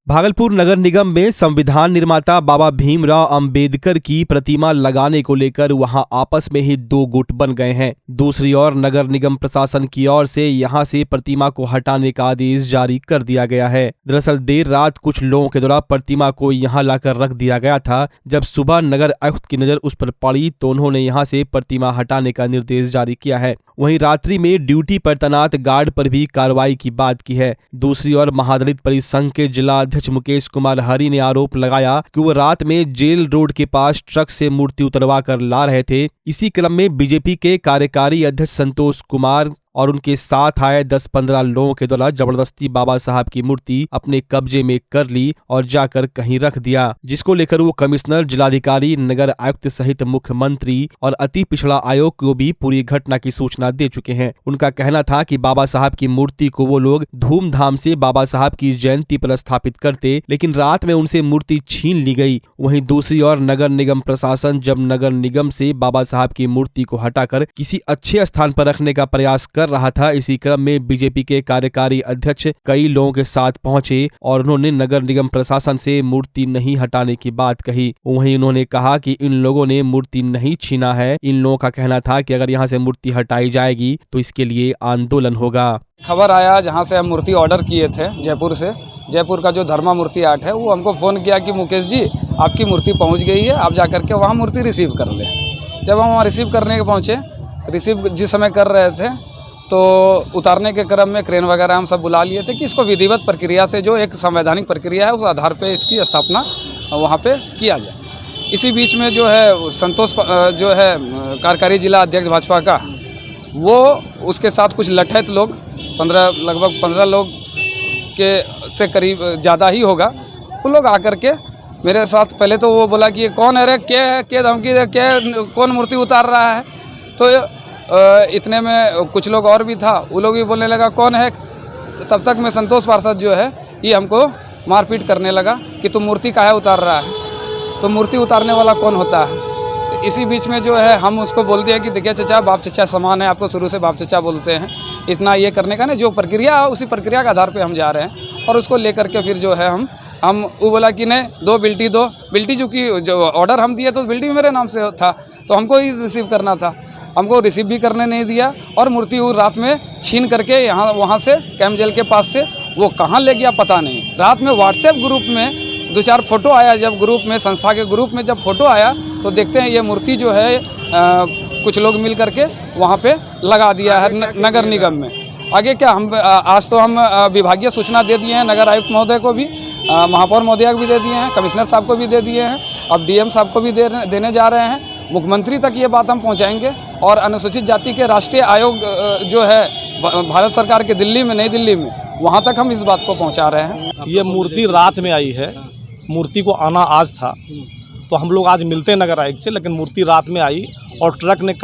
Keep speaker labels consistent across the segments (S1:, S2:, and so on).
S1: भागलपुर नगर निगम में संविधान निर्माता बाबा भीमराव अंबेडकर की प्रतिमा लगाने को लेकर वहां आपस में ही दो गुट बन गए हैं। दूसरी ओर नगर निगम प्रशासन की ओर से यहां से प्रतिमा को हटाने का आदेश जारी कर दिया गया है। दरअसल देर रात कुछ लोगों के द्वारा प्रतिमा को यहां लाकर रख दिया गया था। जब सुबह नगर आयुक्त की नजर उस पर पड़ी तो उन्होंने यहां से प्रतिमा हटाने का निर्देश जारी किया है। वहीं रात्रि में ड्यूटी पर तैनात गार्ड पर भी कार्रवाई की बात की है। दूसरी ओर महादलित परिसंघ के जिला अध्यक्ष मुकेश कुमार हरी ने आरोप लगाया कि वो रात में जेल रोड के पास ट्रक से मूर्ति उतरवा कर ला रहे थे। इसी क्रम में बीजेपी के कार्यकारी अध्यक्ष संतोष कुमार और उनके साथ आए 10-15 लोगों के द्वारा जबरदस्ती बाबा साहब की मूर्ति अपने कब्जे में कर ली और जाकर कहीं रख दिया, जिसको लेकर वो कमिश्नर, जिलाधिकारी, नगर आयुक्त सहित मुख्यमंत्री और अति पिछड़ा आयोग को भी पूरी घटना की सूचना दे चुके हैं। उनका कहना था कि बाबा साहब की मूर्ति को वो लोग धूमधाम से बाबा साहब की जयंती पर स्थापित करते, लेकिन रात में उनसे मूर्ति छीन ली गई। वहीं दूसरी ओर नगर निगम प्रशासन जब नगर निगम से बाबा साहब की मूर्ति को हटाकर किसी अच्छे स्थान पर रखने का प्रयास कर रहा था, इसी क्रम में बीजेपी के कार्यकारी अध्यक्ष कई लोगों के साथ पहुंचे और उन्होंने नगर निगम प्रशासन से मूर्ति नहीं हटाने की बात कही। वहीं उन्होंने कहा कि इन लोगों ने मूर्ति नहीं छीना है। इन लोगों का कहना था कि अगर यहां से मूर्ति हटाई जाएगी तो इसके लिए आंदोलन होगा।
S2: खबर आया जहां से हम मूर्ति ऑर्डर किए थे जयपुर से, जयपुर का जो धर्मा मूर्ति आर्ट है, वो हमको फ़ोन किया कि मुकेश जी आपकी मूर्ति पहुँच गई है, आप जाकर के वहाँ मूर्ति रिसीव कर लें। जब हम वहाँ रिसीव करने के पहुँचे, रिसीव जिस समय कर रहे थे तो उतारने के क्रम में क्रेन वगैरह हम सब बुला लिए थे कि इसको विधिवत प्रक्रिया से, जो एक संवैधानिक प्रक्रिया है, उस आधार पे इसकी स्थापना वहाँ पे किया जाए। इसी बीच में जो है संतोष जो है कार्यकारी जिला अध्यक्ष भाजपा का, वो उसके साथ कुछ लठैत लोग, लगभग 15 लोग के से करीब ज़्यादा ही होगा, वो लोग आकर के मेरे साथ पहले तो वो बोला कि ये कौन है रे, क्या है, क्या धमकी है, क्या कौन मूर्ति उतार रहा है। तो इतने में कुछ लोग और भी था, वो लोग भी बोलने लगा कौन है। तो तब तक में संतोष पार्षद जो है ये हमको मारपीट करने लगा कि तुम मूर्ति काहे उतार रहा है, तो मूर्ति उतारने वाला कौन होता है। तो इसी बीच में जो है हम उसको बोलते हैं कि देखिए चाचा, बाप चचा समान है, आपको शुरू से बाप चचा बोलते हैं, इतना ये करने का नहीं, जो प्रक्रिया है उसी प्रक्रिया के आधार पर हम जा रहे हैं। और उसको लेकर के फिर जो है हम वो बोला कि नहीं, दो बिल्टी जो ऑर्डर हम दिए तो बिल्टी मेरे नाम से था, तो हमको ही रिसीव करना था, हमको रिसीव भी करने नहीं दिया। और मूर्ति वो रात में छीन करके वहाँ से कैंप जेल के पास से वो कहाँ ले गया पता नहीं। रात में व्हाट्सएप ग्रुप में 2-4 फोटो आया, जब ग्रुप में, संस्था के ग्रुप में जब फोटो आया तो देखते हैं ये मूर्ति जो है कुछ लोग मिल करके वहाँ पे लगा दिया है नगर निगम में। आगे क्या, हम आज तो हम विभागीय सूचना दे दिए हैं, नगर आयुक्त महोदय को भी, महापौर महोदया को भी दे दिए हैं, कमिश्नर साहब को भी दे दिए हैं, अब डीएम साहब को भी देने जा रहे हैं। मुख्यमंत्री तक ये बात हम पहुंचाएंगे और अनुसूचित जाति के राष्ट्रीय आयोग जो है भारत सरकार के दिल्ली में, नई दिल्ली में, वहां तक हम इस बात को पहुंचा रहे हैं।
S3: ये मूर्ति रात में आई है, मूर्ति को आना आज था, तो हम लोग आज मिलते हैं नगर आयुक्त से, लेकिन मूर्ति रात में आई और ट्रक ने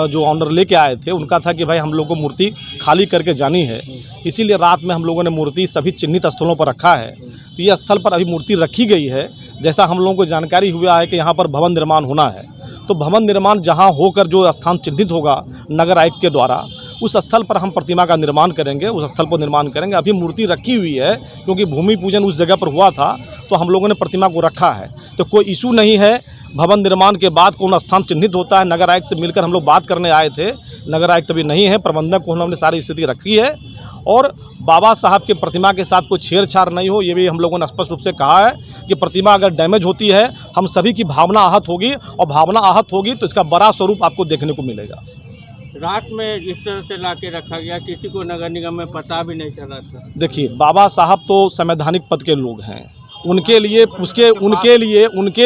S3: जो ऑनर लेके आए थे उनका था कि भाई हम लोग को मूर्ति खाली करके जानी है, इसीलिए रात में हम लोगों ने मूर्ति सभी चिन्हित स्थलों पर रखा है। तो ये स्थल पर अभी मूर्ति रखी गई है। जैसा हम लोगों को जानकारी हुआ है कि यहाँ पर भवन निर्माण होना है, तो भवन निर्माण जहाँ होकर जो स्थान चिन्हित होगा नगर आयुक्त के द्वारा, उस स्थल पर हम प्रतिमा का निर्माण करेंगे, उस स्थल पर निर्माण करेंगे। अभी मूर्ति रखी हुई है क्योंकि भूमि पूजन उस जगह पर हुआ था, तो हम लोगों ने प्रतिमा को रखा है, तो कोई इशू नहीं है। भवन निर्माण के बाद कौन स्थान चिन्हित होता है, नगर आयुक्त से मिलकर हम लोग बात करने आए थे, नगर आयुक्त अभी नहीं है, प्रबंधक को हमने सारी स्थिति रखी है और बाबा साहब के प्रतिमा के साथ कोई छेड़छाड़ नहीं हो, ये भी हम लोगों ने स्पष्ट रूप से कहा है कि प्रतिमा अगर डैमेज होती है, हम सभी की भावना आहत होगी और भावना आहत होगी तो इसका बड़ा स्वरूप आपको देखने को मिलेगा।
S4: रात में जिस तरह से लाके रखा गया, किसी को नगर निगम में पता भी नहीं चला था।
S3: देखिए, बाबा साहब तो संवैधानिक पद के लोग हैं, उनके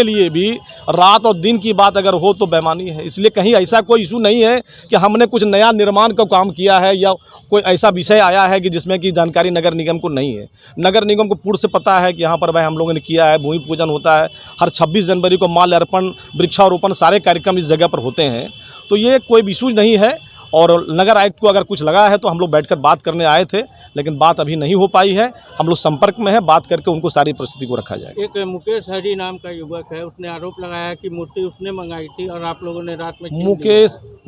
S3: लिए भी रात और दिन की बात अगर हो तो बेईमानी है। इसलिए कहीं ऐसा कोई इशू नहीं है कि हमने कुछ नया निर्माण का काम किया है या कोई ऐसा विषय आया है कि जिसमें कि जानकारी नगर निगम को नहीं है। नगर निगम को पूर्व से पता है कि यहाँ पर भाई हम लोगों ने किया है, भूमि पूजन होता है, हर 26 जनवरी को माल्य अर्पण, वृक्षारोपण, सारे कार्यक्रम इस जगह पर होते हैं, तो ये कोई इशू नहीं है। और नगर आयुक्त को अगर कुछ लगा है तो हम लोग बैठकर बात करने आए थे, लेकिन बात अभी नहीं हो पाई है। हम लोग संपर्क में है, बात करके उनको सारी परिस्थिति को रखा जाएगा।
S4: एक मुकेश हरी नाम का युवक है, उसने आरोप लगाया कि मूर्ति उसने मंगाई थी और आप लोगों ने रात में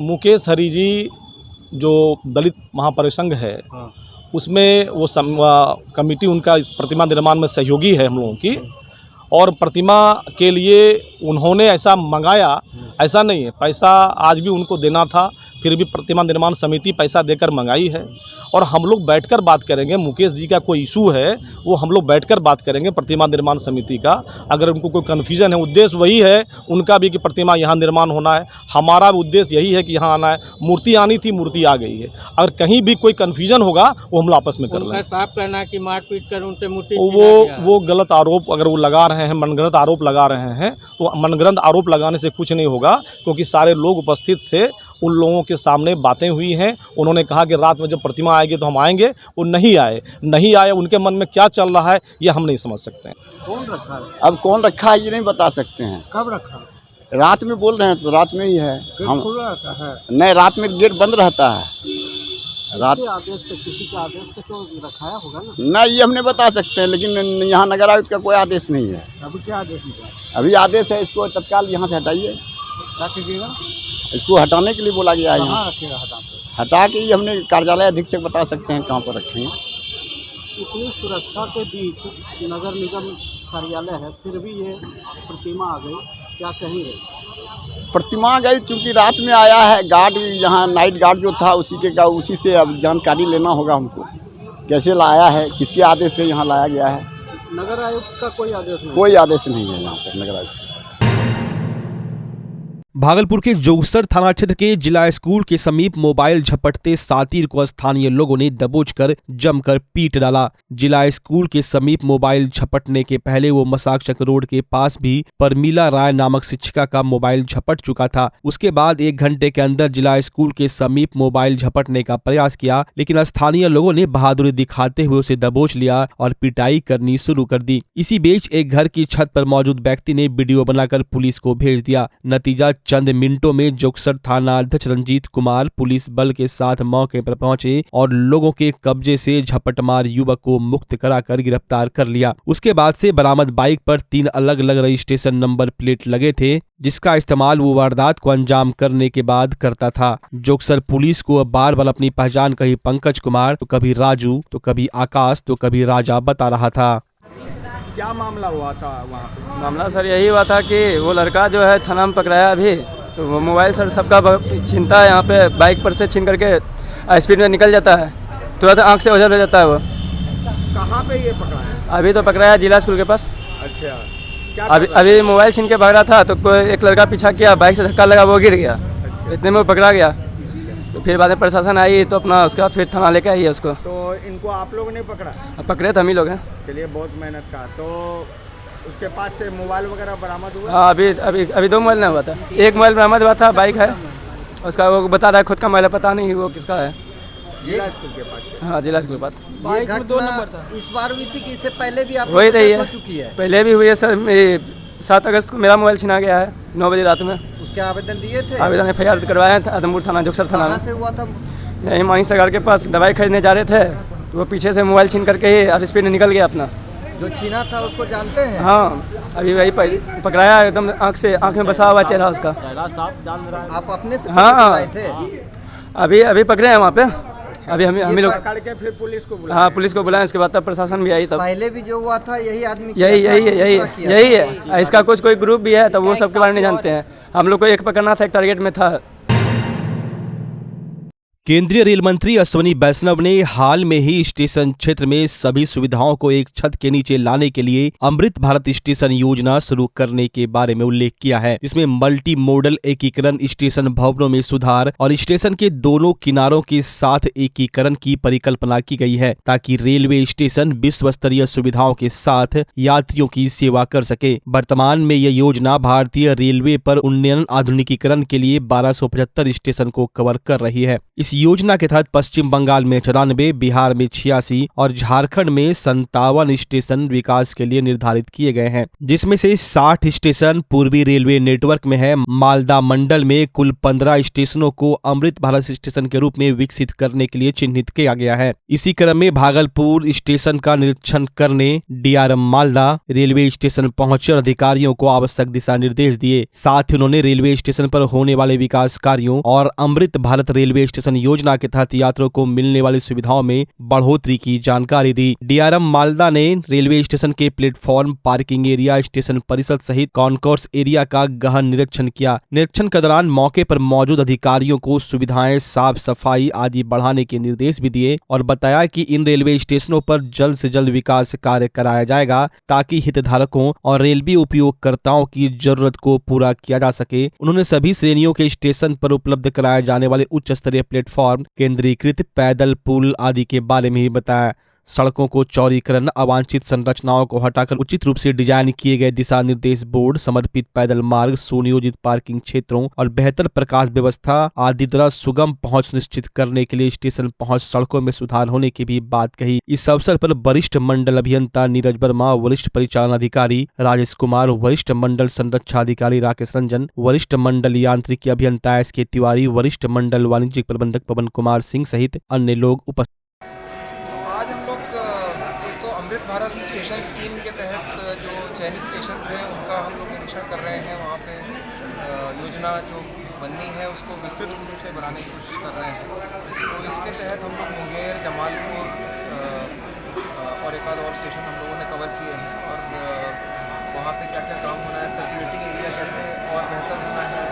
S3: मुकेश हरी जी जो दलित महापरिसंघ है,
S4: हाँ,
S3: उसमें वो कमेटी उनका इस प्रतिमा निर्माण में सहयोगी है हम लोगों की, और प्रतिमा के लिए उन्होंने ऐसा मंगाया, ऐसा नहीं है, पैसा आज भी उनको देना था, फिर भी प्रतिमा निर्माण समिति पैसा देकर मंगाई है। और हम लोग बैठकर बात करेंगे, मुकेश जी का कोई इशू है वो हम लोग बैठकर बात करेंगे प्रतिमा निर्माण समिति का। अगर उनको कोई कन्फ्यूजन है, उद्देश्य वही है उनका भी कि प्रतिमा यहाँ निर्माण होना है, हमारा उद्देश्य यही है कि यहाँ आना है। मूर्ति आनी थी, मूर्ति आ गई है। अगर कहीं भी कोई कन्फ्यूजन होगा वो हम लोग आपस में कर लेंगे।
S4: साफ कहना है कि मारपीट कर उनसे मूर्ति छीना गया।
S3: वो गलत आरोप अगर वो लगा रहे हैं, मनगढ़ंत आरोप लगा रहे हैं, तो मनगढ़ंत आरोप लगाने से कुछ नहीं होगा, क्योंकि सारे लोग उपस्थित थे, उन लोगों के सामने बातें हुई हैं। उन्होंने कहा कि रात में जब प्रतिमा आएगी तो हम आएंगे, वो नहीं आए। उनके मन में क्या चल रहा है ये हम नहीं समझ सकते हैं।
S4: कौन रखा है?
S5: अब कौन रखा है ये नहीं बता सकते हैं।
S4: कब रखा?
S5: रात में बोल रहे हैं तो रात में ही है। हम
S4: खुला रहता है?
S5: नहीं, रात में गेट बंद रहता है। रात
S4: आदेश से, किसी के आदेश से तो रखाया होगा ना?
S5: नहीं, ये हम नहीं बता सकते हैं, लेकिन यहाँ नगर आयुक्त का कोई आदेश नहीं है।
S4: अभी क्या आदेश है?
S5: अभी आदेश है इसको तत्काल यहाँ से हटाइए।
S4: क्या कीजिएगा?
S5: इसको हटाने के लिए बोला गया है। यहाँ
S4: कहाँ रखेगा
S5: हटा के ही हमने कार्यालय अधीक्षक बता सकते हैं कहाँ पर रखेंगे।
S4: इतनी सुरक्षा के बीच नगर निगम कार्यालय है, फिर भी ये प्रतिमा आ गई, क्या कहेंगे?
S5: प्रतिमा गई चूँकि रात में आया है, गार्ड यहाँ नाइट गार्ड जो था उसी से अब जानकारी लेना होगा हमको, कैसे लाया है, किसके आदेश से यहाँ लाया गया है।
S4: नगर आयुक्त का कोई आदेश नहीं?
S5: कोई आदेश नहीं है यहाँ पर नगर आयुक्त।
S1: भागलपुर के जोगसर थाना क्षेत्र के जिला स्कूल के समीप मोबाइल झपटते सातिर को स्थानीय लोगों ने दबोचकर जमकर पीट डाला। जिला स्कूल के समीप मोबाइल झपटने के पहले वो मसाकचक रोड के पास भी परमीला राय नामक शिक्षिका का मोबाइल झपट चुका था। उसके बाद 1 घंटे के अंदर जिला स्कूल के समीप मोबाइल झपटने का प्रयास किया, लेकिन स्थानीय लोगों ने बहादुरी दिखाते हुए उसे दबोच लिया और पिटाई करनी शुरू कर दी। इसी बीच एक घर की छत पर मौजूद व्यक्ति ने वीडियो बनाकर पुलिस को भेज दिया। नतीजा चंद मिनटों में जोगसर थाना अध्यक्ष रंजीत कुमार पुलिस बल के साथ मौके पर पहुंचे और लोगों के कब्जे से झपटमार युवक को मुक्त कराकर गिरफ्तार कर लिया। उसके बाद से बरामद बाइक पर 3 अलग अलग रजिस्ट्रेशन नंबर प्लेट लगे थे, जिसका इस्तेमाल वो वारदात को अंजाम करने के बाद करता था। जोगसर पुलिस को बार बार अपनी पहचान कहीं पंकज कुमार, तो कभी राजू, तो कभी आकाश, तो कभी राजा बता रहा था।
S6: क्या मामला हुआ था वहाँ पे?
S7: मामला सर यही हुआ था कि वो लड़का जो है थाना में पकड़ाया अभी, तो वो मोबाइल सर सबका छीनता है, यहाँ पे बाइक पर से छीन करके स्पीड में निकल जाता है, तुरंत आंख से ओझल हो जाता है। वो
S6: कहाँ पे ये पकड़ा है?
S7: अभी तो पकड़ाया जिला स्कूल के पास।
S6: अच्छा, क्या
S7: अभी मोबाइल छीन के भाग रहा था, तो कोई एक लड़का पीछा किया, बाइक से धक्का लगा, वो गिर गया। इतने में वो पकड़ा गया, तो फिर बाद में प्रशासन आई, तो अपना उसके बाद फिर थाना लेके आई है उसको।
S6: तो इनको आप लोगों ने पकड़ा?
S7: पकड़े तो हम ही लोग हैं।
S6: चलिए, बहुत मेहनत का। तो उसके पास से मोबाइल वगैरह बरामद हुआ?
S7: हाँ, अभी 2 मोबाइल नहीं हुआ था, 1 मोबाइल बरामद हुआ था, बाइक है उसका, वो बता रहा है खुद का मोबाइल, पता नहीं वो किसका है।
S6: जिला स्कूल के पास?
S7: हाँ, जिला स्कूल के पास।
S6: बाइक में 2 नंबर था। इस बार हुई थी कि इससे पहले भी आप
S7: वही रही
S6: हो चुकी है?
S7: पहले भी हुई है सर। 7 अगस्त को मेरा मोबाइल छिना गया है 9 बजे रात में।
S6: उसके आवेदन दिए थे?
S7: आवेदन FIR करवाया था आदमपुर थाना, जोगसर थाना में।
S6: कहाँ से हुआ था?
S7: यहीं माही सगार के पास दवाई खरीदने जा रहे थे, तो वो पीछे से मोबाइल छीन करके ही और स्पीड में निकल गया अपना।
S6: जो छीना था उसको जानते हैं?
S7: हाँ, अभी वही पकड़ाया, एकदम आँख में बसा हुआ चेहरा उसका।
S6: आप अपने से
S7: हाँ,
S6: आए थे?
S7: अभी पकड़े हैं वहाँ पे। अभी हम ही लोग
S6: पकड़ के फिर पुलिस को बुलाया?
S7: हाँ, पुलिस को बुलाया, इसके बाद तब प्रशासन भी आई। तब
S6: पहले भी जो हुआ था यही आदमी
S7: यही है। इसका कोई ग्रुप भी है, तो वो सब के बारे में जानते हैं। हम लोग को एक पकड़ना था, एक टारगेट में था।
S1: केंद्रीय रेल मंत्री अश्विनी वैष्णव ने हाल में ही स्टेशन क्षेत्र में सभी सुविधाओं को एक छत के नीचे लाने के लिए अमृत भारत स्टेशन योजना शुरू करने के बारे में उल्लेख किया है, जिसमें मल्टी मोडल एकीकरण, स्टेशन भवनों में सुधार और स्टेशन के दोनों किनारों के साथ एकीकरण की परिकल्पना की गई है, ताकि रेलवे स्टेशन विश्व स्तरीय सुविधाओं के साथ यात्रियों की सेवा कर सके। वर्तमान में यह योजना भारतीय रेलवे पर उन्नयन आधुनिकीकरण के लिए 1275 स्टेशन को कवर कर रही है। इस योजना के तहत पश्चिम बंगाल में 94, बिहार में 86 और झारखंड में 57 स्टेशन विकास के लिए निर्धारित किए गए हैं, जिसमें से 60 स्टेशन पूर्वी रेलवे नेटवर्क में है। मालदा मंडल में कुल 15 स्टेशनों को अमृत भारत स्टेशन के रूप में विकसित करने के लिए चिन्हित किया गया है। इसी क्रम में भागलपुर स्टेशन का निरीक्षण करने DRM मालदा रेलवे स्टेशन पहुंचे और अधिकारियों को आवश्यक दिशा निर्देश दिए। साथ ही उन्होंने रेलवे स्टेशन पर होने वाले विकास कार्यों और अमृत भारत रेलवे स्टेशन योजना के तहत यात्रियों को मिलने वाली सुविधाओं में बढ़ोतरी की जानकारी दी। डीआरएम मालदा ने रेलवे स्टेशन के प्लेटफॉर्म, पार्किंग एरिया, स्टेशन परिसर सहित कॉन्कोर्स एरिया का गहन निरीक्षण किया। निरीक्षण के दौरान मौके पर मौजूद अधिकारियों को सुविधाएं, साफ सफाई आदि बढ़ाने के निर्देश भी दिए और बताया कि इन रेलवे स्टेशनों पर जल्द से जल्द विकास कार्य कराया जाएगा ताकि हितधारकों और रेलवे उपयोगकर्ताओं की जरूरत को पूरा किया जा सके। उन्होंने सभी श्रेणियों के स्टेशन पर उपलब्ध कराए जाने वाले उच्च स्तरीय प्लेटफॉर्म, केंद्रीकृत पैदल पुल आदि के बारे में भी बताया। सड़कों को चौड़ीकरण, अवांछित संरचनाओं को हटाकर उचित रूप से डिजाइन किए गए दिशा निर्देश बोर्ड, समर्पित पैदल मार्ग, सुनियोजित पार्किंग क्षेत्रों और बेहतर प्रकाश व्यवस्था आदि द्वारा सुगम पहुंच सुनिश्चित करने के लिए स्टेशन पहुंच सड़कों में सुधार होने की भी बात कही। इस अवसर पर वरिष्ठ मंडल अभियंता नीरज वर्मा, वरिष्ठ परिचालन अधिकारी राजेश कुमार, वरिष्ठ मंडल संरक्षा अधिकारी राकेश रंजन, वरिष्ठ मंडल यांत्रिकी अभियंता SK तिवारी, वरिष्ठ मंडल वाणिज्यिक प्रबंधक पवन कुमार सिंह सहित अन्य लोग उपस्थित।
S8: आज हम लोग एक तो अमृत भारत स्टेशन स्कीम के तहत जो चयनित स्टेशन हैं उनका हम लोग निरीक्षण कर रहे हैं। वहाँ पे योजना जो बननी है उसको विस्तृत रूप से बनाने की कोशिश कर रहे हैं। तो इसके तहत हम लोग मुंगेर, जमालपुर और एक आध और स्टेशन हम लोगों ने कवर किए हैं और वहाँ पे क्या क्या काम होना है, सर्कुलेटिंग एरिया कैसे और बेहतर होना है,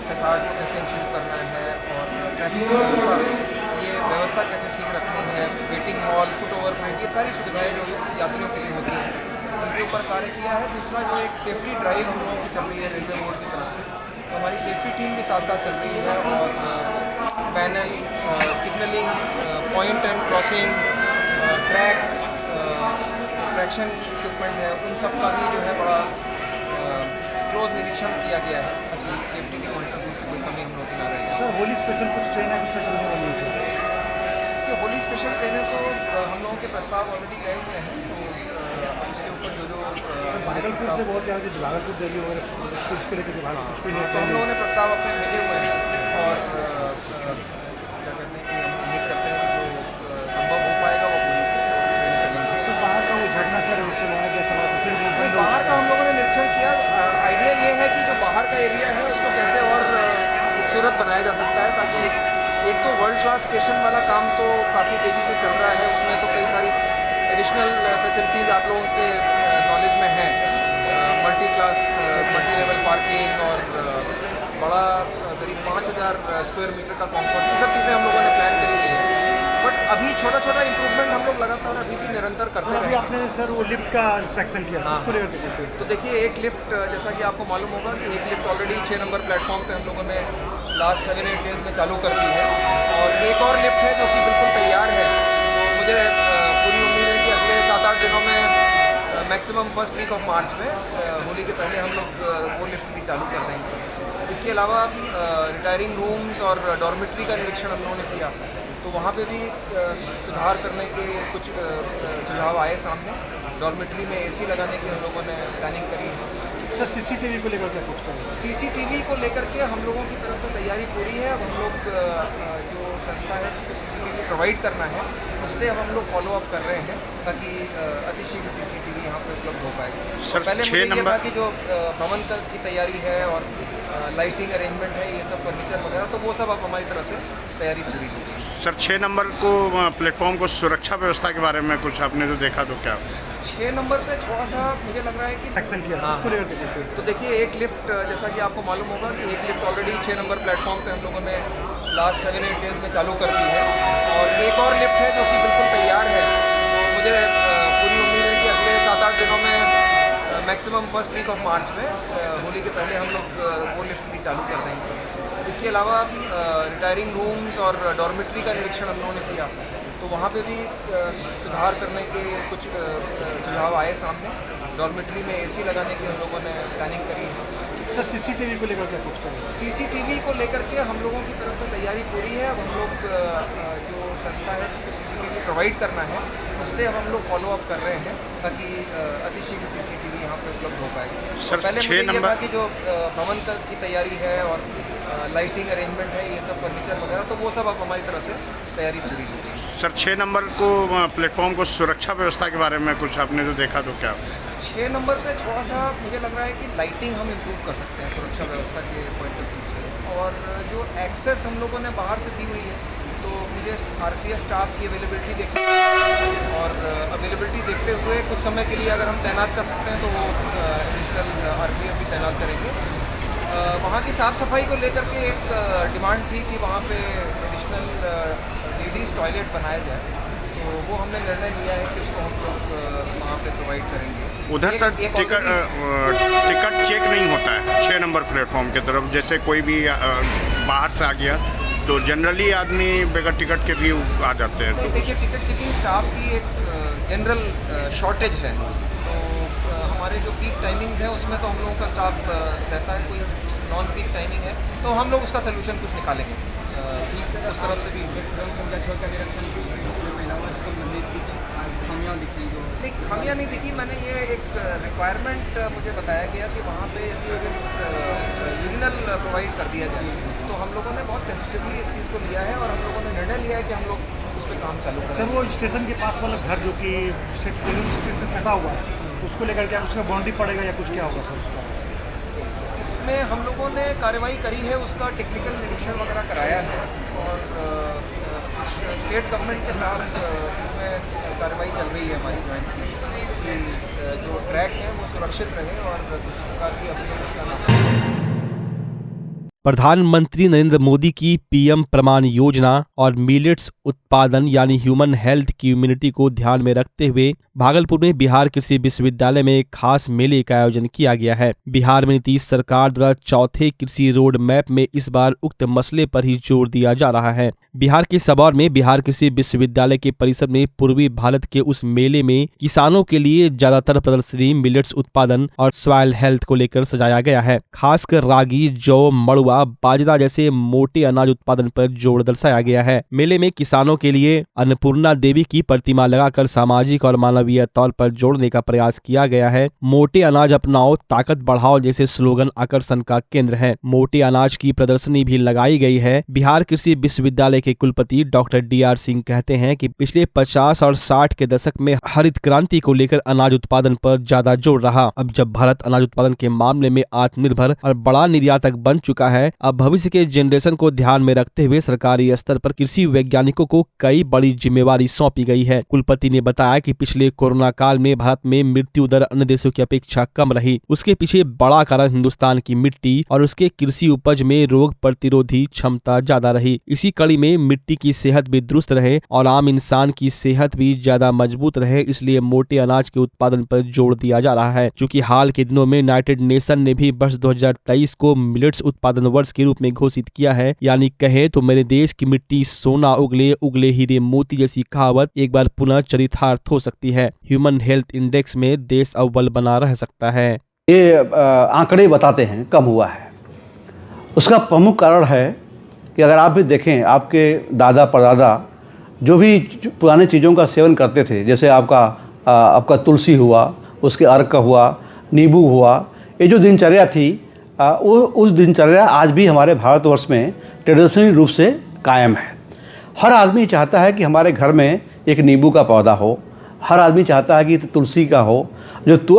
S8: फैसाड को कैसे इम्प्रूव करना है और ट्रैफिक की व्यवस्था कैसे ठीक रखनी है, waiting hall, foot over bridge, ये सारी सुविधाएं जो यात्रियों के लिए होती हैं उनके ऊपर कार्य किया है। दूसरा जो एक सेफ्टी ड्राइव हम लोगों की चल रही है रेलवे बोर्ड की तरफ से, तो हमारी सेफ्टी टीम भी साथ साथ चल रही है और panel, signalling, point and crossing, traction equipment है, उन सब का भी जो है बड़ा क्लोज निरीक्षण किया गया है ताकि सेफ्टी के पॉइंट ऑफ व्यू से कोई कमी हम लोग की ना रहे।
S4: सर, होली स्पेशल कुछ ट्रेन एक्स्ट्रा चलने वाली है?
S8: कि होली स्पेशल ट्रेनें तो हम लोगों के प्रस्ताव ऑलरेडी गए हुए हैं, तो उसके ऊपर जो
S4: भागलपुर से बहुत ज़्यादा भागलपुर, दिल्ली वगैरह उसको लेकर
S8: तो हम लोगों ने प्रस्ताव अपने भेजे हुए हैं और क्या करने की हम उम्मीद करते हैं कि जो संभव हो पाएगा वो पूरी ट्रेनें चलेंगी।
S4: सर, बाहर का वो झरना सर चलाया गया था, फिर
S8: बाहर का हम लोगों ने निरीक्षण किया। आइडिया ये है कि जो बाहर का एरिया है उसको कैसे और खूबसूरत बनाया जा सकता है ताकि एक तो वर्ल्ड क्लास स्टेशन वाला काम तो काफ़ी तेज़ी से चल रहा है, उसमें तो कई सारी एडिशनल फैसिलिटीज़ आप लोगों के नॉलेज में हैं, मल्टी लेवल पार्किंग और बड़ा करीब 5000 स्क्वायर मीटर का कॉन्कोर्स, ये सब चीज़ें हम लोगों ने प्लान करी हुई है। बट अभी छोटा छोटा इंप्रूवमेंट हम लोग लगातार अभी भी निरंतर करते रहे।
S4: आपने सर वो लिफ्ट का इंस्पेक्शन किया, उसको लेकर
S8: तो देखिए, एक लिफ्ट जैसा कि आपको मालूम होगा कि एक लिफ्ट ऑलरेडी 6 नंबर प्लेटफॉर्म पे हम लोगों ने लास्ट 7-8 डेज में चालू कर दी है और एक और लिफ्ट है जो कि बिल्कुल तैयार है। तो मुझे पूरी उम्मीद है कि अगले 7-8 दिनों में maximum first week of March में होली के पहले हम लोग वो लिफ्ट भी चालू कर देंगे। इसके अलावा रिटायरिंग रूम्स और डॉर्मेट्री का निरीक्षण हम लोगों ने किया, तो वहाँ पे भी सुधार करने के कुछ सुझाव आए सामने। डॉर्मेट्री में AC लगाने की हम लोगों ने प्लानिंग करी है।
S4: सर, CCTV को लेकर क्या कुछ करें?
S8: CCTV को लेकर के हम लोगों की तरफ से तैयारी पूरी है। अब हम लोग जो संस्था है जिसको CCTV प्रोवाइड करना है उससे अब हम लोग फॉलो अप कर रहे हैं ताकि अतिशीघ्र CCTV यहाँ पर उपलब्ध हो पाएगा।
S9: सर,
S8: पहले मुझे ये था कि जो भवन की तैयारी है और लाइटिंग अरेंजमेंट है, ये सब फर्नीचर वगैरह, तो वो सब अब हमारी तरफ से तैयारी पूरी होगी।
S9: सर, 6 नंबर को प्लेटफॉर्म को सुरक्षा व्यवस्था के बारे में कुछ आपने जो देखा तो क्या?
S8: 6 नंबर पे थोड़ा सा मुझे लग रहा है कि
S4: एक्शन किया, उसको लेकर
S8: तो देखिए, एक लिफ्ट जैसा कि आपको मालूम होगा कि एक लिफ्ट ऑलरेडी 6 नंबर प्लेटफॉर्म पे हम लोगों ने लास्ट 7-8 डेज में चालू कर दी है और एक और लिफ्ट है जो कि बिल्कुल तैयार है। तो मुझे पूरी उम्मीद है कि अगले 7-8 दिनों में maximum first week of March में होली के पहले हम लोग वो लिफ्ट भी चालू कर देंगे। इसके अलावा रिटायरिंग रूम्स और डॉर्मेट्री का निरीक्षण हम लोगों ने किया, तो वहाँ पे भी सुधार करने के कुछ सुझाव आए सामने। डॉर्मेट्री में AC लगाने की हम लोगों ने प्लानिंग करी है।
S4: सर, CCTV को लेकर क्या कुछ करें?
S8: CCTV को लेकर के हम लोगों की तरफ से तैयारी पूरी है। अब हम लोग जो संस्था है जिसको CCTV प्रोवाइड करना है उससे अब हम लोग फॉलो अप कर रहे हैं ताकि अतिशीघ्र CCTV यहाँ पे उपलब्ध हो पाएगा।
S9: सर,
S8: पहले मुझे ये था कि जो भवन की तैयारी है और लाइटिंग अरेंजमेंट है, ये सब फर्नीचर वगैरह, तो वो सब अब हमारी तरफ से तैयारी पूरी होगी।
S9: सर, 6 नंबर को प्लेटफॉर्म को सुरक्षा व्यवस्था के बारे में कुछ आपने जो देखा तो क्या?
S8: 6 नंबर पे थोड़ा सा मुझे लग रहा है कि लाइटिंग हम इम्प्रूव कर सकते हैं सुरक्षा व्यवस्था के पॉइंट ऑफ व्यू से और जो एक्सेस हम लोगों ने बाहर से दी हुई है, तो मुझे आरपीएफ स्टाफ की अवेलेबिलिटी देखनी है और अवेलेबिलिटी देखते हुए कुछ समय के लिए अगर हम तैनात कर सकते हैं तो वो एडिशनल आरपीएफ भी तैनात करेंगे। वहाँ की साफ़ सफाई को लेकर के एक डिमांड थी कि वहाँ पे एडिशनल लेडीज़ टॉयलेट बनाया जाए, तो वो हमने निर्णय लिया है कि उसको हम लोग वहाँ पे प्रोवाइड करेंगे।
S9: उधर सर टिकट चेक नहीं होता है 6 नंबर प्लेटफॉर्म की तरफ, जैसे कोई भी बाहर से आ गया तो जनरली आदमी बगैर टिकट के भी आ जाते हैं।
S8: नहीं, देखिए टिकट चेकिंग स्टाफ की एक जनरल शॉर्टेज है, तो हमारे जो पीक टाइमिंग्स हैं उसमें तो हम लोगों का स्टाफ रहता है, कोई नॉन पीक टाइमिंग है तो हम लोग उसका सोल्यूशन कुछ निकालेंगे। उस तरफ से भी नहीं, खामियाँ नहीं दिखी। मैंने ये एक रिक्वायरमेंट मुझे बताया गया कि वहाँ पे यदि यूरिनल प्रोवाइड कर दिया जाए, तो हम लोगों ने बहुत सेंसिटिवली इस चीज़ को लिया है और हम लोगों ने निर्णय लिया है कि हम लोग उस पर काम चालू करें।
S10: सर वो स्टेशन के पास वाला घर जो कि सिटी से सटा हुआ है, उसको लेकर क्या उसका बाउंड्री पड़ेगा या कुछ क्या होगा सर उसका?
S8: इसमें हम लोगों ने कार्रवाई करी है, उसका टेक्निकल निरीक्षण वगैरह कराया है और कुछ स्टेट गवर्नमेंट के साथ इसमें कार्रवाई चल रही है हमारी जॉइंट की कि जो ट्रैक है वो सुरक्षित रहे और किसी प्रकार की अपनी ना हो।
S1: प्रधानमंत्री नरेंद्र मोदी की पीएम प्रमाण योजना और मिलेट्स उत्पादन यानी ह्यूमन हेल्थ कम्युनिटी को ध्यान में रखते हुए भागलपुर में बिहार कृषि विश्वविद्यालय में एक खास मेले का आयोजन किया गया है। बिहार में नीतीश सरकार द्वारा चौथे कृषि रोड मैप में इस बार उक्त मसले पर ही जोर दिया जा रहा है। बिहार के सबौर में बिहार कृषि विश्वविद्यालय के परिसर में पूर्वी भारत के उस मेले में किसानों के लिए ज्यादातर प्रदर्शनी मिलेट्स उत्पादन और सॉइल हेल्थ को लेकर सजाया गया है। खासकर रागी, जौ, मड़ुआ, बाजरा जैसे मोटे अनाज उत्पादन पर जोर दर्शाया गया है। मेले में किसानों के लिए अन्नपूर्णा देवी की प्रतिमा लगाकर सामाजिक और मानवीय तौर पर जोड़ने का प्रयास किया गया है। मोटे अनाज अपनाओ, ताकत बढ़ाओ जैसे स्लोगन आकर्षण का केंद्र है। मोटे अनाज की प्रदर्शनी भी लगाई गई है। बिहार कृषि विश्वविद्यालय के कुलपति डॉक्टर DR सिंह कहते हैं कि पिछले 50 और 60 के दशक में हरित क्रांति को लेकर अनाज उत्पादन पर ज्यादा जोर रहा। अब जब भारत अनाज उत्पादन के मामले में आत्मनिर्भर और बड़ा निर्यातक बन चुका है, अब भविष्य के जनरेशन को ध्यान में रखते हुए सरकारी स्तर पर कृषि वैज्ञानिकों को कई बड़ी जिम्मेवारी सौंपी गई है। कुलपति ने बताया कि पिछले कोरोना काल में भारत में मृत्यु दर अन्य देशों की अपेक्षा कम रही। उसके पीछे बड़ा कारण हिंदुस्तान की मिट्टी और उसके कृषि उपज में रोग प्रतिरोधी क्षमता ज्यादा रही। इसी कड़ी में मिट्टी की सेहत भी दुरुस्त रहे और आम इंसान की सेहत भी ज्यादा मजबूत रहे, इसलिए मोटे अनाज के उत्पादन पर जोर दिया जा रहा है। चूँकि हाल के दिनों में यूनाइटेड नेशन ने भी वर्ष 2023 को मिलेट्स उत्पादन वर्ष के रूप में घोषित किया है, यानी कहे तो मेरे देश की मिट्टी सोना उगले उगले हीरे मोती जैसी कहावत एक बार पुनः चरितार्थ हो सकती है। ह्यूमन हेल्थ इंडेक्स में देश अव्वल बना रह सकता है।
S11: ये आंकड़े बताते हैं कम हुआ है। उसका प्रमुख कारण है कि अगर आप भी देखें, आपके दादा परदादा जो भी पुराने चीज़ों का सेवन करते थे, जैसे आपका तुलसी हुआ, उसके अर्क का हुआ, नींबू हुआ, ये जो दिनचर्या थी उस दिनचर्या आज भी हमारे भारतवर्ष में ट्रेडिशनल रूप से कायम है। हर आदमी चाहता है कि हमारे घर में एक नींबू का पौधा हो, हर आदमी चाहता है कि तुलसी का हो।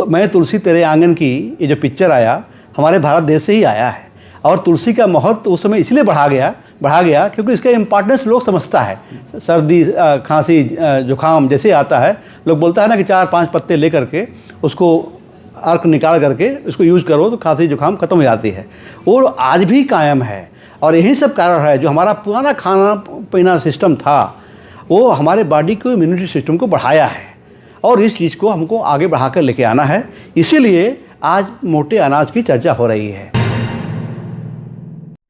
S11: मैं तुलसी तेरे आंगन की ये जो पिक्चर आया हमारे भारत देश से ही आया है और तुलसी का महत्व उस समय इसलिए बढ़ा गया क्योंकि इसका इम्पोर्टेंस लोग समझता है। सर्दी, खांसी, जुकाम जैसे आता है, लोग बोलता है ना कि 4-5 पत्ते लेकर के उसको अर्क निकाल करके उसको यूज़ करो तो खांसी जुकाम खत्म हो जाती है। और आज भी कायम है और यही सब कारण है। जो हमारा पुराना खाना पीना सिस्टम था वो हमारे बॉडी को, इम्यूनिटी सिस्टम को बढ़ाया है और इस चीज़ को हमको आगे बढ़ाकर लेके आना है। इसीलिए आज मोटे अनाज की चर्चा हो रही है।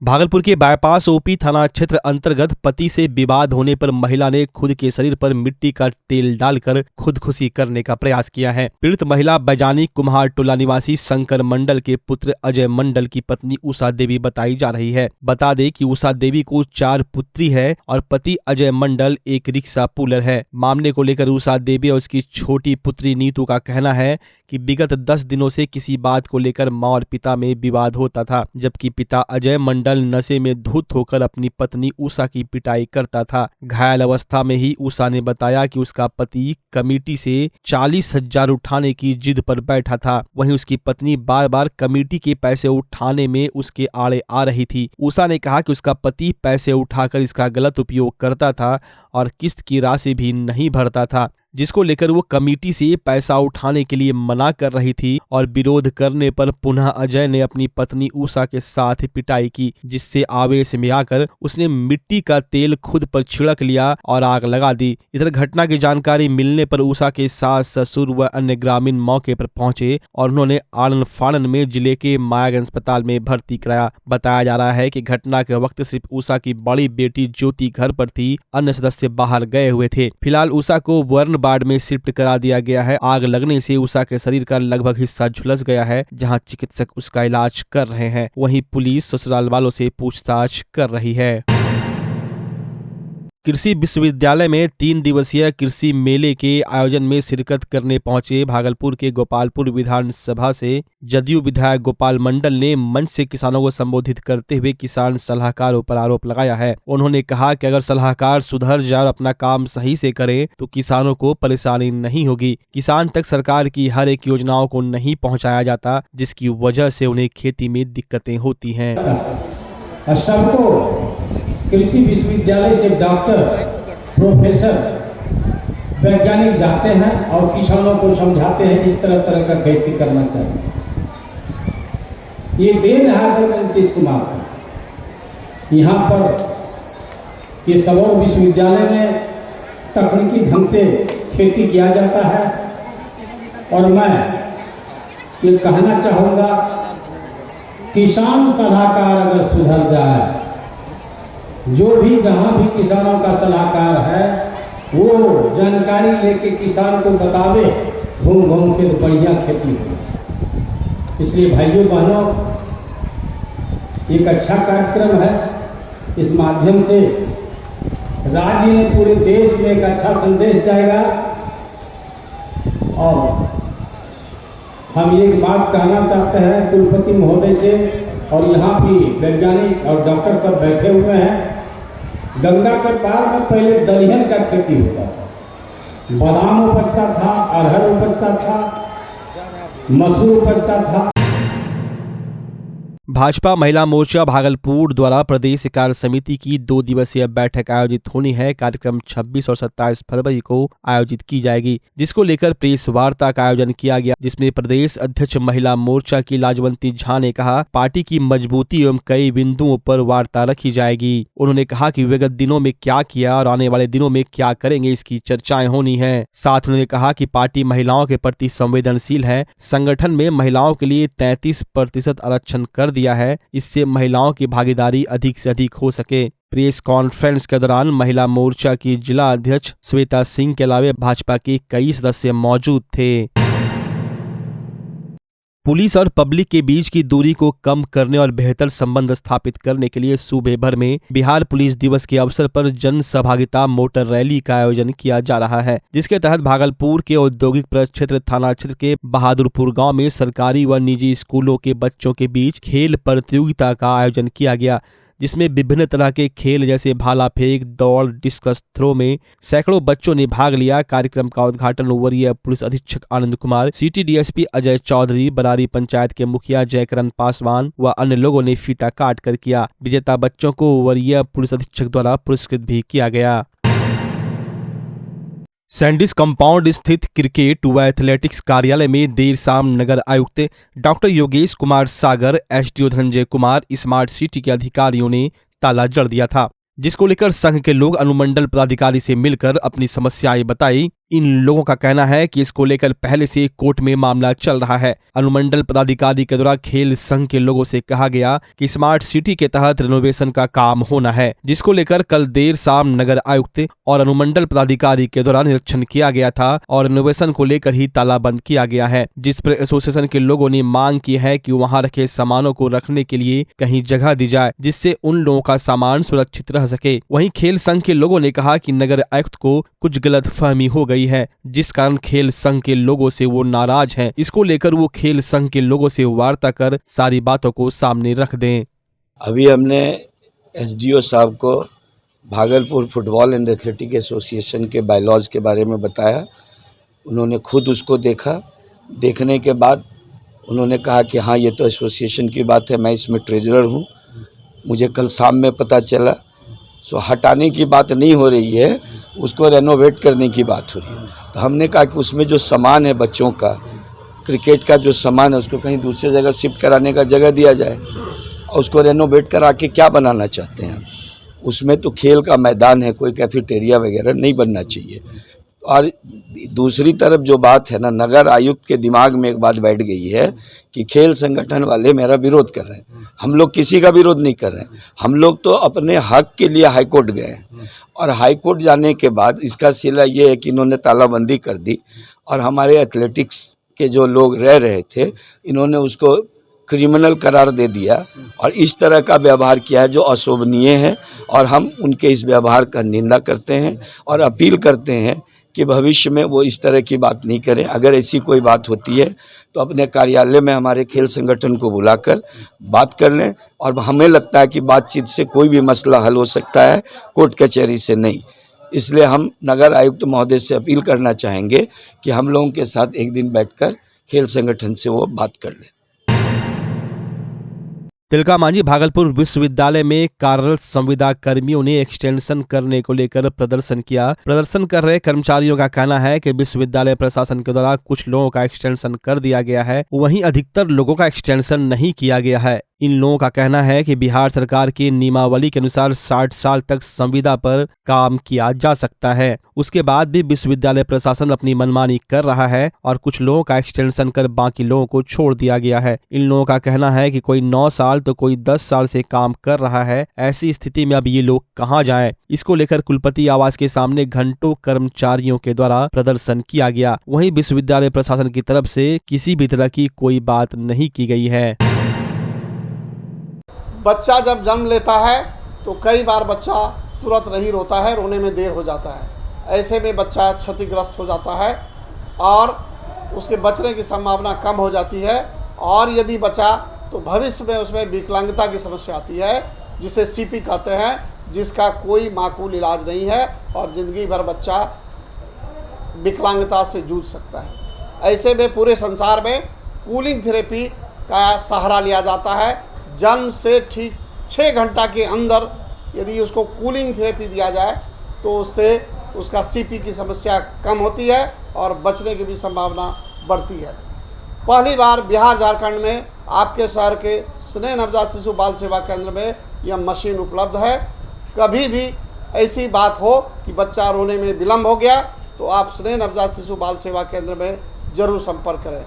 S1: भागलपुर के बाईपास ओपी थाना क्षेत्र अंतर्गत पति से विवाद होने पर महिला ने खुद के शरीर पर मिट्टी का तेल डालकर खुदकुशी करने का प्रयास किया है। पीड़ित महिला बैजानी कुम्हार टोला निवासी शंकर मंडल के पुत्र अजय मंडल की पत्नी उषा देवी बताई जा रही है। बता दें कि उषा देवी को 4 पुत्री है और पति अजय मंडल एक रिक्शा पुलर है। मामले को लेकर उषा देवी और उसकी छोटी पुत्री नीतू का कहना है कि विगत 10 दिनों से किसी बात को लेकर मां और पिता में विवाद होता था, जबकि पिता अजय मंडल मंडल नशे में धुत होकर अपनी पत्नी उषा की पिटाई करता था। घायल अवस्था में ही उषा ने बताया कि उसका पति कमेटी से 40,000 उठाने की जिद पर बैठा था। वहीं उसकी पत्नी बार बार कमेटी के पैसे उठाने में उसके आड़े आ रही थी। उषा ने कहा कि उसका पति पैसे उठाकर इसका गलत उपयोग करता था और किस्त की राशि भी नहीं भरता था, जिसको लेकर वो कमेटी से पैसा उठाने के लिए मना कर रही थी और विरोध करने पर पुनः अजय ने अपनी पत्नी उषा के साथ पिटाई की, जिससे आवेश में आकर उसने मिट्टी का तेल खुद पर छिड़क लिया और आग लगा दी। इधर घटना की जानकारी मिलने पर उषा के सास, ससुर व अन्य ग्रामीण मौके पर पहुंचे और उन्होंने आनन फानन में जिले के मायागंज अस्पताल में भर्ती कराया। बताया जा रहा है कि घटना के वक्त सिर्फ उषा की बड़ी बेटी ज्योति घर पर थी, अन्य सदस्य बाहर गए हुए थे। फिलहाल उषा को वर्ण वार्ड में शिफ्ट करा दिया गया है। आग लगने से उषा के शरीर का लगभग हिस्सा झुलस गया है, जहां चिकित्सक उसका इलाज कर रहे हैं। वहीं पुलिस ससुराल वालों से पूछताछ कर रही है। कृषि विश्वविद्यालय में 3 दिवसीय कृषि मेले के आयोजन में शिरकत करने पहुंचे भागलपुर के गोपालपुर विधानसभा से जदयू विधायक गोपाल मंडल ने मंच से किसानों को संबोधित करते हुए किसान सलाहकारों पर आरोप लगाया है। उन्होंने कहा कि अगर सलाहकार सुधर जाए और अपना काम सही से करें तो किसानों को परेशानी नहीं होगी। किसान तक सरकार की हर एक योजनाओं को नहीं पहुँचाया जाता, जिसकी वजह से उन्हें खेती में दिक्कतें होती हैं।
S12: कृषि विश्वविद्यालय से डॉक्टर, प्रोफेसर, वैज्ञानिक जाते हैं और किसानों को समझाते हैं इस तरह का खेती करना चाहिए। ये देन है नीतीश कुमार का। यहाँ पर ये सबौर विश्वविद्यालय में तकनीकी ढंग से खेती किया जाता है और मैं ये कहना चाहूँगा, किसान सलाहकार अगर सुधर जाए, जो भी जहाँ भी किसानों का सलाहकार है वो जानकारी लेके किसान को बतावे, घूम घूम के बढ़िया खेती हो। इसलिए भाइयों बहनों, एक अच्छा कार्यक्रम है। इस माध्यम से राज्य ने पूरे देश में एक अच्छा संदेश जाएगा। और हम एक बात कहना चाहते हैं कुलपति महोदय से, और यहाँ भी वैज्ञानिक और डॉक्टर सब बैठे हुए हैं। गंगा के पार में पहले दलहन का खेती होता था, बादाम उपजता था, अरहर उपजता था, मसूर उपजता था।
S1: भाजपा महिला मोर्चा भागलपुर द्वारा प्रदेश कार्य समिति की 2 दिवसीय बैठक आयोजित होनी है। कार्यक्रम 26 और 27 फरवरी को आयोजित की जाएगी, जिसको लेकर प्रेस वार्ता का आयोजन किया गया, जिसमें प्रदेश अध्यक्ष महिला मोर्चा की लाजवंती झा ने कहा पार्टी की मजबूती एवं कई बिंदुओं पर वार्ता रखी जाएगी। उन्होंने कहा कि विगत दिनों में क्या किया और आने वाले दिनों में क्या करेंगे, इसकी चर्चाएं होनी है। साथ उन्होंने कहा कि पार्टी महिलाओं के प्रति संवेदनशील है। संगठन में महिलाओं के लिए 33% आरक्षण कर दिया है, इससे महिलाओं की भागीदारी अधिक से अधिक हो सके। प्रेस कॉन्फ्रेंस के दौरान महिला मोर्चा की जिला अध्यक्ष श्वेता सिंह के अलावा भाजपा के कई सदस्य मौजूद थे। पुलिस और पब्लिक के बीच की दूरी को कम करने और बेहतर संबंध स्थापित करने के लिए सूबे भर में बिहार पुलिस दिवस के अवसर पर जन सहभागिता मोटर रैली का आयोजन किया जा रहा है, जिसके तहत भागलपुर के औद्योगिक प्रक्षेत्र थाना क्षेत्र के बहादुरपुर गांव में सरकारी व निजी स्कूलों के बच्चों के बीच खेल प्रतियोगिता का आयोजन किया गया, जिसमें विभिन्न तरह के खेल जैसे भाला फेंक, दौड़, डिस्कस थ्रो में सैकड़ों बच्चों ने भाग लिया। कार्यक्रम का उद्घाटन वरीय पुलिस अधीक्षक आनंद कुमार, सिटी डीएसपी अजय चौधरी, बरारी पंचायत के मुखिया जयकरण पासवान व अन्य लोगों ने फीता काट कर किया। विजेता बच्चों को वरीय पुलिस अधीक्षक द्वारा पुरस्कृत भी किया गया। सैंडिस कंपाउंड स्थित क्रिकेट व एथलेटिक्स कार्यालय में देर शाम नगर आयुक्त doctor Yogesh Kumar Sagar, SDO Dhananjay Kumar, smart city के अधिकारियों ने ताला जड़ दिया था, जिसको लेकर संघ के लोग अनुमंडल पदाधिकारी से मिलकर अपनी समस्याएं बताई। इन लोगों का कहना है कि इसको लेकर पहले से कोर्ट में मामला चल रहा है। अनुमंडल पदाधिकारी के द्वारा खेल संघ के लोगों से कहा गया कि स्मार्ट सिटी के तहत रिनोवेशन का काम होना है, जिसको लेकर कल देर शाम नगर आयुक्त और अनुमंडल पदाधिकारी के द्वारा निरीक्षण किया गया था और रिनोवेशन को लेकर ही तालाबंद किया गया है, जिस पर एसोसिएशन के लोगों ने मांग की है कि वहां रखे सामानों को रखने के लिए कहीं जगह दी जाए, जिससे उन लोगों का सामान सुरक्षित रह सके। वहीं खेल संघ के लोगों ने कहा कि नगर आयुक्त को कुछ गलतफहमी हो गई है, जिस कारण खेल संघ के लोगों से वो नाराज हैं। इसको लेकर वो खेल संघ के लोगों से वार्ता कर सारी बातों को सामने रख दें।
S13: अभी हमने एसडीओ साहब को Bhagalpur football and athletic association के बायलॉज के बारे में बताया। उन्होंने खुद उसको देखा। देखने के बाद उन्होंने कहा कि हाँ, ये तो एसोसिएशन की बात है, मैं इसमें ट्रेजरर हूँ। मुझे कल शाम में पता चला। सो हटाने की बात नहीं हो रही है, उसको रेनोवेट करने की बात हो रही है। तो हमने कहा कि उसमें जो सामान है बच्चों का, क्रिकेट का जो सामान है, उसको कहीं दूसरी जगह शिफ्ट कराने का जगह दिया जाए और उसको रेनोवेट करा के क्या बनाना चाहते हैं। उसमें तो खेल का मैदान है, कोई कैफेटेरिया वगैरह नहीं बनना चाहिए। और दूसरी तरफ जो बात है ना, नगर आयुक्त के दिमाग में एक बात बैठ गई है कि खेल संगठन वाले मेरा विरोध कर रहे हैं। हम लोग किसी का विरोध नहीं कर रहे हैं। हम लोग तो अपने हक के लिए हाईकोर्ट गए हैं और हाईकोर्ट जाने के बाद इसका सिला ये है कि इन्होंने तालाबंदी कर दी और हमारे एथलेटिक्स के जो लोग रह रहे थे, इन्होंने उसको क्रिमिनल करार दे दिया और इस तरह का व्यवहार किया है जो अशोभनीय है। और हम उनके इस व्यवहार का निंदा करते हैं और अपील करते हैं कि भविष्य में वो इस तरह की बात नहीं करें। अगर ऐसी कोई बात होती है तो अपने कार्यालय में हमारे खेल संगठन को बुलाकर बात कर लें। और हमें लगता है कि बातचीत से कोई भी मसला हल हो सकता है, कोर्ट कचहरी से नहीं। इसलिए हम नगर आयुक्त महोदय से अपील करना चाहेंगे कि हम लोगों के साथ एक दिन बैठकर खेल संगठन से वो बात कर लें।
S1: तिलका मांझी भागलपुर विश्वविद्यालय में कार्यरत संविदा कर्मियों ने एक्सटेंशन करने को लेकर प्रदर्शन किया। प्रदर्शन कर रहे कर्मचारियों का कहना है कि विश्वविद्यालय प्रशासन के द्वारा कुछ लोगों का एक्सटेंशन कर दिया गया है, वहीं अधिकतर लोगों का एक्सटेंशन नहीं किया गया है। इन लोगों का कहना है कि बिहार सरकार की नियमावली के अनुसार 60 साल तक संविदा पर काम किया जा सकता है। उसके बाद भी विश्वविद्यालय प्रशासन अपनी मनमानी कर रहा है और कुछ लोगों का एक्सटेंशन कर बाकी लोगों को छोड़ दिया गया है। इन लोगों का कहना है कि कोई 9 साल तो कोई 10 साल से काम कर रहा है। ऐसी स्थिति में अब ये लोग कहां जाएं? इसको लेकर कुलपति आवास के सामने घंटों कर्मचारियों के द्वारा प्रदर्शन किया गया। वहीं विश्वविद्यालय प्रशासन की तरफ से किसी भी तरह की कोई बात नहीं की गई है।
S14: बच्चा जब जन्म लेता है तो कई बार बच्चा तुरंत नहीं रोता है, रोने में देर हो जाता है। ऐसे में बच्चा क्षतिग्रस्त हो जाता है और उसके बचने की संभावना कम हो जाती है। और यदि बचा तो भविष्य में उसमें विकलांगता की समस्या आती है, जिसे सीपी कहते हैं, जिसका कोई माकूल इलाज नहीं है और ज़िंदगी भर बच्चा विकलांगता से जूझ सकता है। ऐसे में पूरे संसार में कूलिंग थेरेपी का सहारा लिया जाता है। जन्म से ठीक 6 घंटा के अंदर यदि उसको कूलिंग थेरेपी दिया जाए तो उससे उसका सीपी की समस्या कम होती है और बचने की भी संभावना बढ़ती है। पहली बार बिहार झारखंड में आपके शहर के स्नेह नवजात शिशु बाल सेवा केंद्र में यह मशीन उपलब्ध है। कभी भी ऐसी बात हो कि बच्चा रोने में विलम्ब हो गया तो आप स्नेह नवजात शिशु बाल सेवा केंद्र में ज़रूर संपर्क करें।